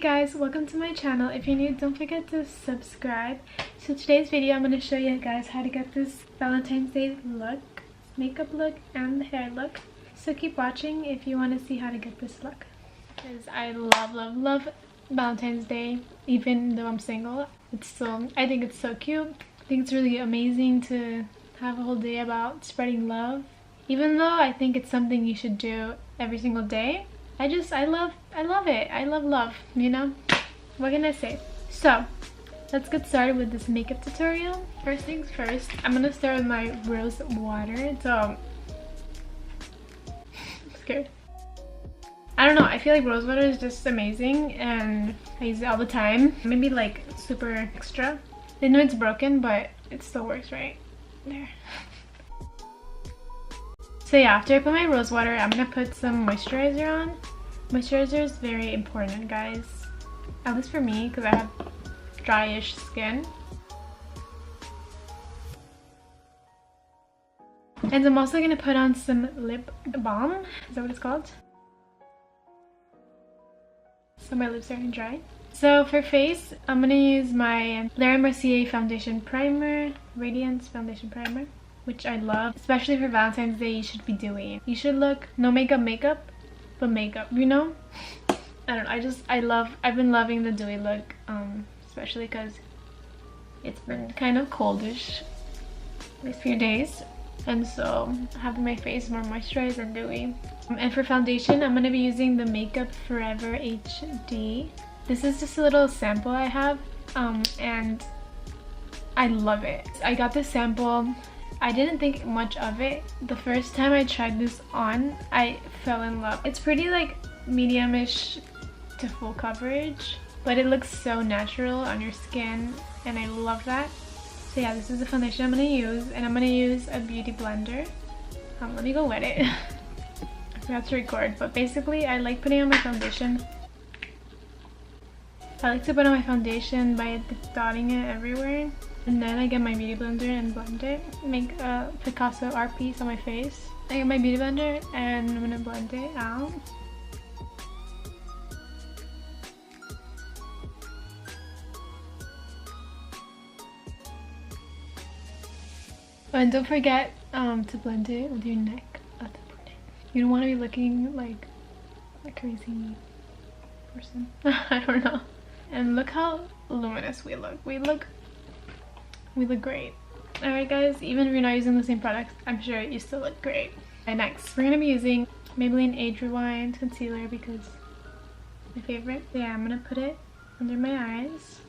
guys, welcome to my channel. If you're new, don't forget to subscribe. So today's video I'm going to show you guys how to get this Valentine's Day look, makeup look, and the hair look. So keep watching if you want to see how to get this look. Because I love Valentine's Day. Even though I'm single, I think it's so cute. I think it's really amazing to have a whole day about spreading love. Even though I think it's something you should do every single day. I love it. I love love, you know? What can I say? So, let's get started with this makeup tutorial. First things first, I'm gonna start with my rose water. So, I'm scared. I don't know, I feel like rose water is just amazing and I use it all the time. Maybe like super extra. I know it's broken, but it still works, right? There. So yeah, after I put my rose water, I'm gonna put some moisturizer on. Moisturizer is very important, guys. At least for me, because I have dryish skin. And I'm also gonna put on some lip balm. Is that what it's called? So my lips are dry. So for face, I'm gonna use my Laura Mercier Foundation Primer, Radiance Foundation Primer, which I love. Especially for Valentine's Day, you should be doing. You should look no makeup, but makeup, you know? I don't know, I've been loving the dewy look, especially because it's been kind of coldish these few days. And so having my face more moisturized and dewy. And for foundation, I'm gonna be using the Makeup Forever HD. This is just a little sample I have, and I love it. I got this sample. I didn't think much of it. The first time I tried this on, I fell in love. It's pretty like medium-ish to full coverage, but it looks so natural on your skin, and I love that. So yeah, this is the foundation I'm gonna use, and I'm gonna use a beauty blender. Let me go wet it. I forgot to record, but basically I like putting on my foundation. I like to put on my foundation by dotting it everywhere. And then I get my beauty blender and blend it. Make a Picasso art piece on my face. I get my beauty blender and I'm gonna blend it out. And don't forget to blend it with your neck. You don't want to be looking like a crazy person. I don't know. And look how luminous we look. We look great. Alright guys, even if you're not using the same products, I'm sure you still look great. And next, we're going to be using Maybelline Age Rewind Concealer because it's my favorite. So yeah, I'm going to put it under my eyes,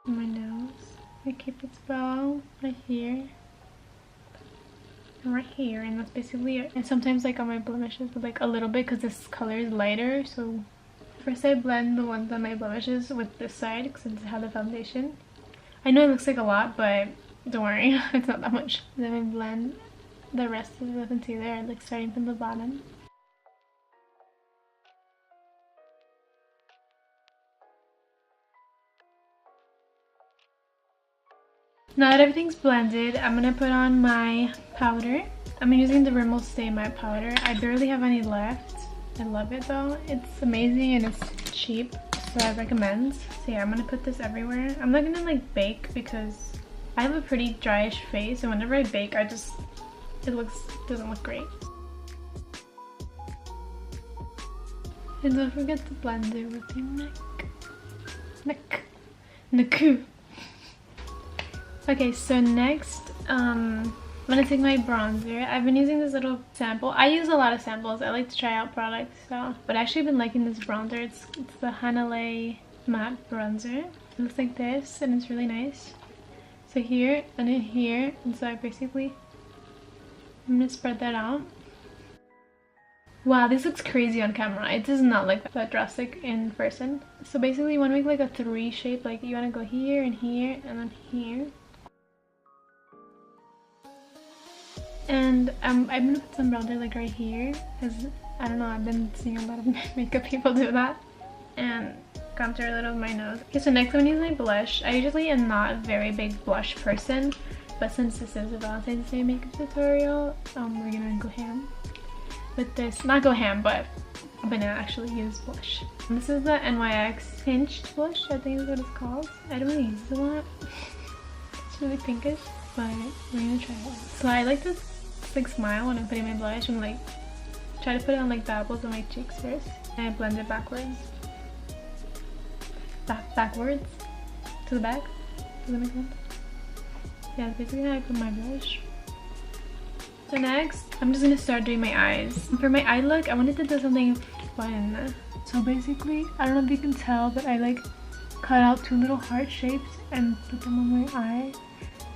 on my nose, my Cupid's bow, right here, and right here, and that's basically it. And sometimes like on my blemishes, but like a little bit because this color is lighter, so first I blend the ones on my blemishes with this side since I have the foundation. I know it looks like a lot, but don't worry, it's not that much. Then I blend the rest of the concealer, like starting from the bottom. Now that everything's blended, I'm gonna put on my powder. I'm using the Rimmel Stay Matte powder. I barely have any left. I love it though. It's amazing and it's cheap, so I recommend. So yeah, I'm gonna put this everywhere. I'm not gonna like bake because I have a pretty dryish face, and whenever I bake, it doesn't look great. And don't forget to blend it with your neck. Okay, so next, I'm gonna take my bronzer. I've been using this little sample. I use a lot of samples. I like to try out products, but I actually been liking this bronzer. It's the Hanalei matte bronzer. It looks like this, and it's really nice. So here and then here, and so I'm gonna spread that out. Wow, this looks crazy on camera. It does not look that drastic in person. So basically, you want to make like a 3 shape. Like you want to go here and here and then here. And I'm gonna put some bronzer like right here, because I don't know, I've been seeing a lot of makeup people do that. And contour a little of my nose. Okay, so next I'm gonna use my blush. I usually am not a very big blush person, but since this is a Valentine's Day makeup tutorial, we're gonna go ham. with this, not go ham, but I'm gonna actually use blush. And this is the NYX Pinched Blush, I think is what it's called. I don't really use it a lot. It's really pinkish, but we're gonna try it. So I like to like smile when I'm putting my blush and like try to put it on like the apples of my cheeks first. And I blend it backwards. Backwards? To the back? Does that make sense? Yeah, that's basically how I put my blush. So next, I'm just gonna start doing my eyes. For my eye look, I wanted to do something fun. So basically, I don't know if you can tell, but I like cut out 2 little heart shapes and put them on my eye.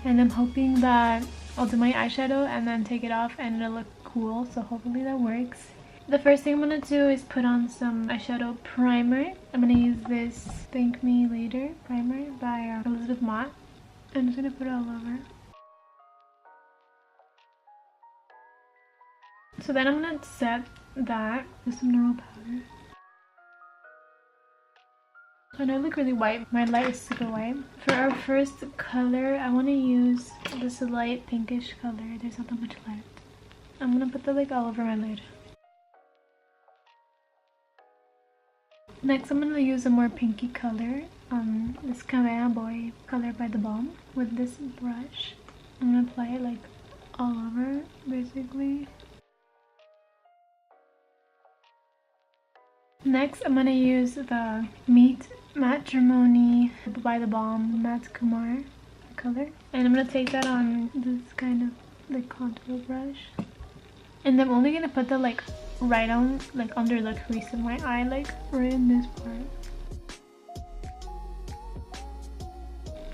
And I'm hoping that I'll do my eyeshadow and then take it off and it'll look cool. So hopefully that works. The first thing I'm gonna do is put on some eyeshadow primer. I'm gonna use this Thank Me Later primer by Elizabeth Mott. I'm just gonna put it all over. So then I'm gonna set that with some normal powder. I know I look really white. My light is super white. For our first color, I want to use this light pinkish color. There's not that much left. I'm gonna put that like all over my lid. Next, I'm gonna use a more pinky color. This Cabana Boy color by The Balm with this brush. I'm gonna apply it like all over, basically. Next, I'm gonna use the Meet Matrimony by The Balm Matte Kumar color, and I'm gonna take that on this kind of like contour brush, and I'm only gonna put that like right on, like under the crease of my eye, like right in this part.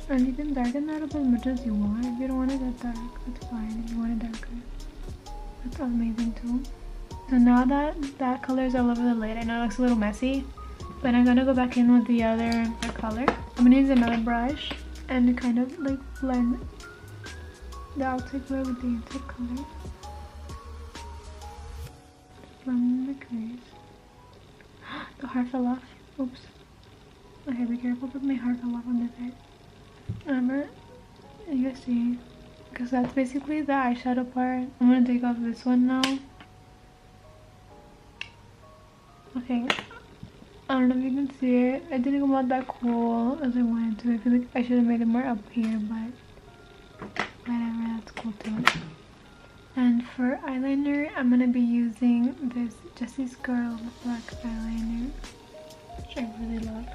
And you can darken that up as much as you want. If you don't want it that dark, that's fine. If you want it darker, that's amazing too. So now that that color is all over the lid, I know it looks a little messy, but I'm gonna go back in with the other color. I'm gonna use another brush and kind of like blend the outside color with the inside color. Blend the crease. The heart fell off. Oops. Okay, be careful, but my heart fell off on this side. Remember? You guys see? Because that's basically the eyeshadow part. I'm gonna take off this one now. Okay, I don't know if you can see it. I didn't come out that cool as I wanted to. I feel like I should have made it more up here, but whatever, that's cool too. And for eyeliner, I'm gonna be using this Jessie's Girl black eyeliner, which I really love.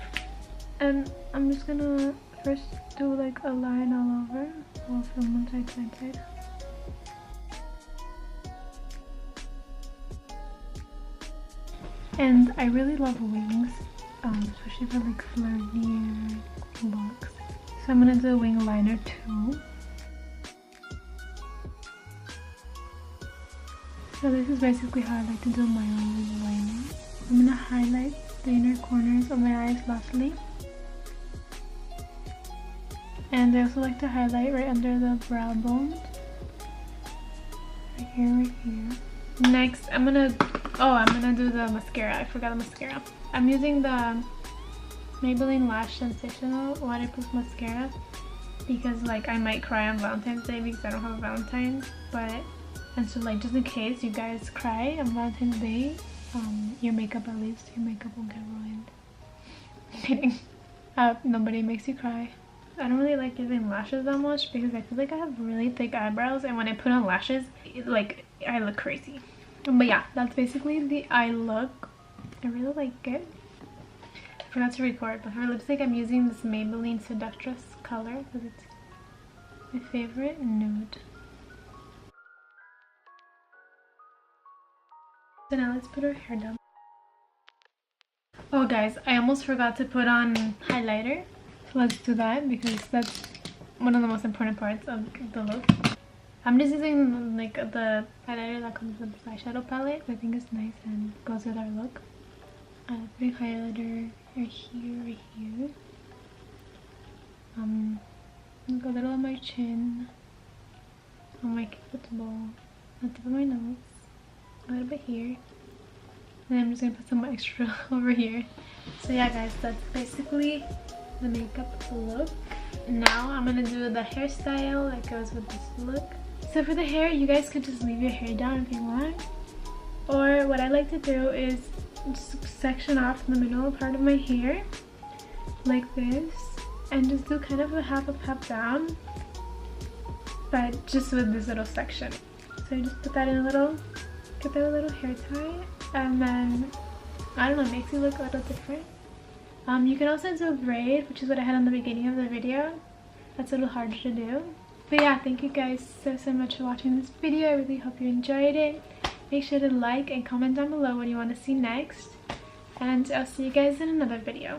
And I'm just gonna first do like a line all over, well, from one side to the side. And I really love wings, especially for like flirtier looks. So I'm gonna do a wing liner too. So this is basically how I like to do my wing liner. I'm gonna highlight the inner corners of my eyes lastly. And I also like to highlight right under the brow bone. Right here. Next, I'm gonna do the mascara. I forgot the mascara. I'm using the Maybelline Lash Sensational Waterproof Mascara because like I might cry on Valentine's Day because I don't have a Valentine's, and so like just in case you guys cry on Valentine's Day, your makeup won't get ruined. I'm kidding. Nobody makes you cry. I don't really like using lashes that much because I feel like I have really thick eyebrows, and when I put on lashes, I look crazy. But yeah, that's basically the eye look. I really like it. I forgot to record, but for lipstick I'm using this Maybelline Seductress color because it's my favorite nude. So now let's put our hair down. Oh guys, I almost forgot to put on highlighter. So let's do that because that's one of the most important parts of the look. I'm just using like the highlighter that comes with the eyeshadow palette. I think it's nice and goes with our look. Putting highlighter right here. Like a little on my chin, on my cupid's bow, on the tip of my nose, a little bit here, and then I'm just gonna put some extra over here. So yeah guys, that's basically the makeup look. Now I'm gonna do the hairstyle that goes with this look. So for the hair, you guys could just leave your hair down if you want, Or what I like to do is just section off the middle part of my hair like this and just do kind of a half up, half down, but just with this little section. So I just put that in a little, get that a little hair tie, and then I don't know, it makes you look a little different. You can also do a braid, which is what I had on the beginning of the video. That's a little harder to do. But yeah, thank you guys so much for watching this video. I really hope you enjoyed it. Make sure to like and comment down below what you want to see next. And I'll see you guys in another video.